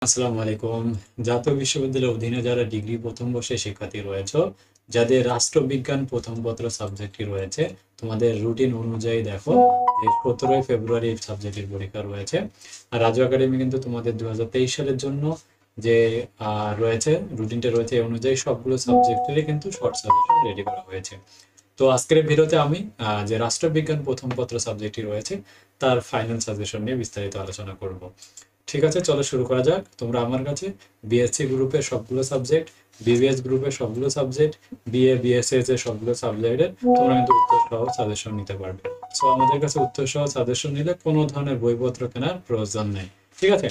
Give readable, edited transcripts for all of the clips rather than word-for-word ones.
আসসালামু আলাইকুম। জাতীয় বিশ্ববিদ্যালয়ের অধীনে যারা ডিগ্রি প্রথম বর্ষের শিক্ষার্থী রয়েছে, যাদের রাষ্ট্রবিজ্ঞান প্রথম পত্র সাবজেক্টটি রয়েছে, তোমাদের রুটিন অনুযায়ী দেখো যে 17 ফেব্রুয়ারি এই সাবজেক্টের পরীক্ষা রয়েছে। আর রাজু একাডেমি কিন্তু তোমাদের 2023 সালের জন্য যে রয়েছে রুটিনটা রয়েছে, এই অনুযায়ী সবগুলো সাবজেক্টেরই কিন্তু শর্ট সাজেশন রেডি করা হয়েছে। তো আজকের ভিডিওতে আমি যে রাষ্ট্রবিজ্ঞান প্রথম পত্র সাবজেক্টটি রয়েছে তার ফাইনাল সাজেশন নিয়ে বিস্তারিত আলোচনা করব। ঠিক আছে, চলো শুরু করা যাক। তোমরা আমার কাছে বিএসসি গ্রুপের সবগুলো সাবজেক্ট, বিবিএস গ্রুপের সবগুলো সাবজেক্ট, বিএ বিএসএস এর সবগুলো সাবজেক্টের তোমরা কিন্তু উত্তর সহ সাজেশন নিতে পারবে। সো আমাদের কাছে উত্তর সহ সাজেশন নিলে কোনো ধরনের বইপত্র কেনার প্রয়োজন নেই। ঠিক আছে,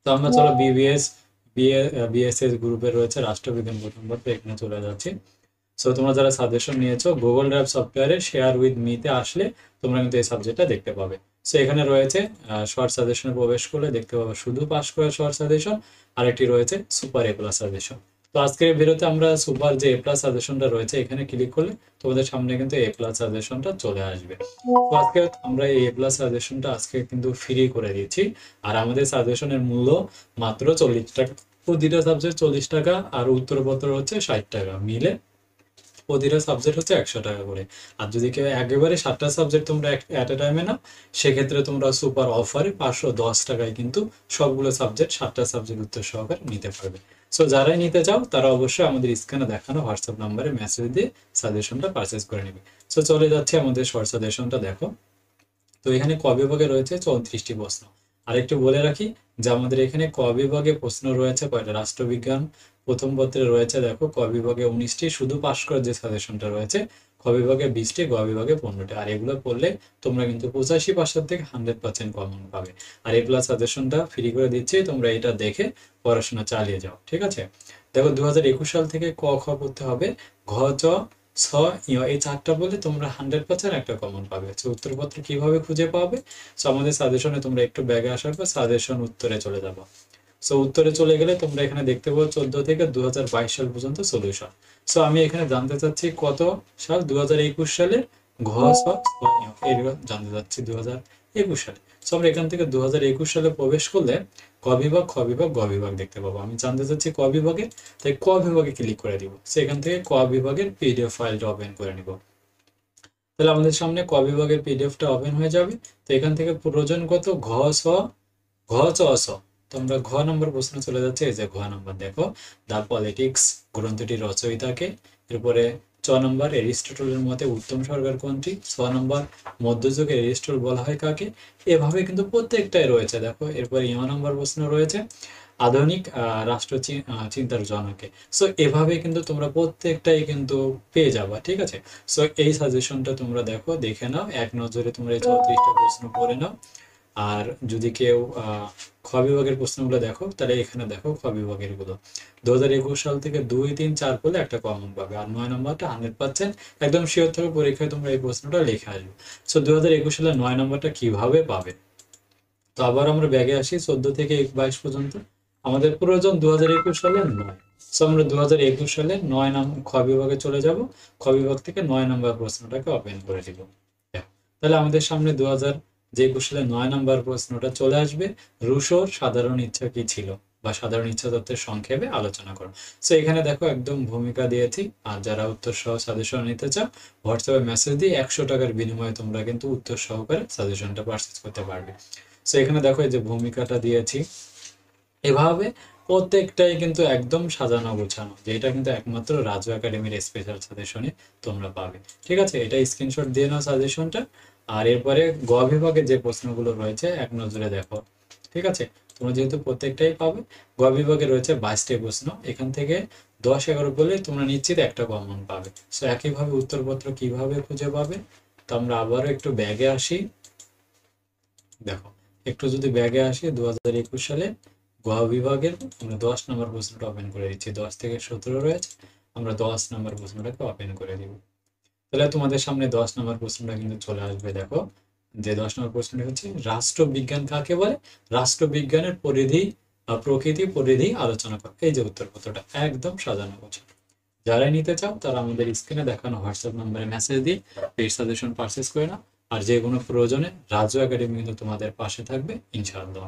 তো আমরা চলো বিবিএস বিএসএস গ্রুপে রয়েছে রাষ্ট্রবিজ্ঞান প্রথম পত্র, এখানে চলে যাচ্ছি। সো তোমরা যারা সাজেশন নিয়েছো গুগল ড্রাইভ সফটওয়্যারে শেয়ার উইথ মিতে আসলে তোমরা কিন্তু এই সাবজেক্টটা দেখতে পাবে। সো এখানে রয়েছে শর্ট সাজেশনে প্রবেশ করলে দেখতে পাবে শুধু পাস করা শর্ট সাজেশন, আরেকটি রয়েছে সুপার এ প্লাস সাজেশন। তো আজকের ভিডিওতে আমরা সুপার যে এ প্লাস সাজেশনটা রয়েছে এখানে ক্লিক করলে তোমাদের সামনে কিন্তু এ প্লাস সাজেশনটা চলে আসবে। তো আজকে আমরা এই এ প্লাস সাজেশনটা আজকে কিন্তু ফ্রি করে দিচ্ছি। আর আমাদের সাজেশনের মূল্য মাত্র 40 টাকা, প্রতিটা সাবজেক্ট 40 টাকা, আর উত্তরপত্র হচ্ছে 60 টাকা, মিলে প্রতিটা সাবজেক্ট হচ্ছে 100 টাকা করে। আর যদি কেউ একেবারে 7টা সাবজেক্ট তোমরা অ্যাট এ টাইমে নাও, সেক্ষেত্রে তোমরা সুপার অফারে 510 টাকায় কিন্তু সবগুলো সাবজেক্ট 7টা সাবজেক্ট উত্তর সহকারে নিতে পারবে। সো যারাই নিতে চাও তারা অবশ্যই আমাদের স্ক্রিনে দেখানো হোয়াটসঅ্যাপ নাম্বারে মেসেজ দিয়ে সাজেশনটা পারচেজ করে নেবে। সো চলে যাচ্ছে আমাদের শর্ট সাজেশনটা দেখো। তো এখানে ক বিভাগে রয়েছে 34টি প্রশ্ন। আরেকটু বলে রাখি যে আমাদের এখানে ক বিভাগে প্রশ্ন রয়েছে কয়টা, রাষ্ট্রবিজ্ঞান প্রথম পত্রে রয়েছে দেখো ক বিভাগে 19টি, শুধু পাস করার যে সাজেশনটা রয়েছে খ বিভাগে 20টি, গ বিভাগে 15টি। আর এগুলো পড়লে তোমরা কিন্তু 85% থেকে 100% কমন পাবে। আর এ প্লাস সাজেশনটা ফ্রি করে দিচ্ছি, তোমরা এটা দেখে পড়াশোনা চালিয়ে যাও। ঠিক আছে, দেখো 2021 সাল থেকে ক খ পড়তে হবে, ঘ চ ছ এই চারটা বলে তোমরা 100% একটা কমন পাবে। তো উত্তরপত্র কিভাবে খুঁজে পাবে? সো আমাদের সাজেশনে তোমরা একটু ব্যাগে আসার পর সাজেশন উত্তরে চলে যাবো। সো উত্তরে চলে গেলে তোমরা এখানে দেখতে পাবো 14 থেকে 2022 সাল পর্যন্ত সলিউশন। সো আমি এখানে জানতে চাচ্ছি কত সাল, 2021 সালের ঘ ছ ছ, এগুলো জানতে চাচ্ছি 2021 সালে। সো আমরা এখান থেকে 2021 সালে প্রবেশ করলে ক বিভাগ, খ বিভাগ, গ বিভাগ দেখতে পাবো। আমি জানতে চাচ্ছি ক বিভাগে, তাই ক বিভাগে ক্লিক করে দিব। সেখান থেকে ক বিভাগের পিডিএফ ফাইলটা ওপেন করে নিব। তাহলে আমাদের সামনে ক বিভাগের পিডিএফটা ওপেন হয়ে যাবে। তো এখান থেকে প্রয়োজন কত, ঘ ছ ঘ চ ছ। তো আমরা ঘ নম্বর প্রশ্ন চলে যাচ্ছে। এই যে ঘ নম্বর দেখো, দ্য পলিটিক্স গ্রন্থটির রচয়িতাকে। এরপরে চ নম্বর, এরিস্টটলের মতে উত্তম সরকার কোনটি। ছ নম্বর, মধ্যযুগে এরিস্টটল বলা হয় কাকে। এভাবে কিন্তু প্রত্যেকটাই রয়েছে দেখো। এরপরে ইয় নম্বর প্রশ্ন রয়েছে আধুনিক রাষ্ট্র চিন্তার জনকে। সো এভাবে কিন্তু তোমরা প্রত্যেকটাই কিন্তু পেয়ে যাবা। ঠিক আছে, সো এই সাজেশনটা তোমরা দেখো, দেখে নাও, এক নজরে তোমরা এই 34টা প্রশ্ন পড়ে নাও। আর যদি কেউ খ বিভাগের প্রশ্নগুলো দেখো, তাহলে এখানে দেখো খ বিভাগের গুলো 2021 সাল থেকে 2, 3, 4 করলে একটা কমন পাবে। আর 9 নম্বরটা 100% একদম শিওর থেকে পরীক্ষায় তোমরা এই প্রশ্নটা লিখে আসবে। সো 2021 সালে 9 নম্বরটা কিভাবে পাবে? তো আবার আমরা ব্যাগে আসি 14 থেকে 22 পর্যন্ত। আমাদের প্রয়োজন 2021 সালের 9। সো আমরা 2021 সালে 9 নম্বর খ বিভাগে চলে যাব। খ বিভাগ থেকে 9 নম্বর প্রশ্নটাকে ওপেন করে দিব। তাহলে আমাদের সামনে 2021 সালে 9 নম্বর প্রশ্নটা চলে আসবে, রুশোর সাধারণ ইচ্ছা কি ছিল, বা সাধারণ ইচ্ছা তত্ত্বের সংক্ষেপে আলোচনা করো। সো এখানে দেখো একদম ভূমিকা দিয়েছি। আর যারা উত্তর সহ সাজেশন নিতে চাও, হোয়াটসঅ্যাপে মেসেজ দিয়ে 100 টাকার বিনিময়ে তোমরা কিন্তু উত্তর সহকারে সাজেশনটা পারচেজ করতে পারবে। সো এখানে দেখো এই যে ভূমিকাটা দিয়েছি, এভাবে প্রত্যেকটাই কিন্তু একদম সাজানো গোছানো, যেটা কিন্তু একমাত্র রাজু একাডেমির স্পেশাল সাজেশনে তোমরা পাবে। ঠিক আছে, এটা স্ক্রিনশট দিয়ে নাও সাজেশনটা। আর এরপরে গ বিভাগে যে প্রশ্নগুলো রয়েছে এক নজরে দেখো। ঠিক আছে, তোমরা যেহেতু প্রত্যেকটাই পাবে, গ বিভাগে রয়েছে 22টি প্রশ্ন। এখান থেকে 10, 11 বলে তোমরা নিশ্চিত একটা কমন পাবে। সো একইভাবে উত্তরপত্র কিভাবে খুঁজে পাবে? তো আমরা আবারও একটু ব্যাগে আসি। দেখো, একটু যদি ব্যাগে আসি 2021 সালে গ বিভাগের আমরা 10 নম্বর প্রশ্নটা ওপেন করে দিচ্ছি। 10 থেকে 17 রয়েছে, আমরা 10 নম্বর প্রশ্নটাকে ওপেন করে দিব। তাহলে তোমাদের সামনে 10 নম্বর প্রশ্নটা কিন্তু চলে আসবে। দেখো যে 10 নম্বর প্রশ্নটা হচ্ছে রাষ্ট্রবিজ্ঞান কাকে বলে, রাষ্ট্রবিজ্ঞানের পরিধি প্রকৃতি পরিধি আলোচনা করো। এই যে উত্তরপত্রটা একদম সাজানো গোছানো। যারাই নিতে চাও তারা আমাদের স্ক্রিনে দেখানো হোয়াটসঅ্যাপ নম্বরে মেসেজ দিয়ে পেইড সাজেশন পারচেজ করে নাও। আর যে কোনো প্রয়োজনে রাজু একাডেমি কিন্তু তোমাদের পাশে থাকবে ইনশাআল্লাহ।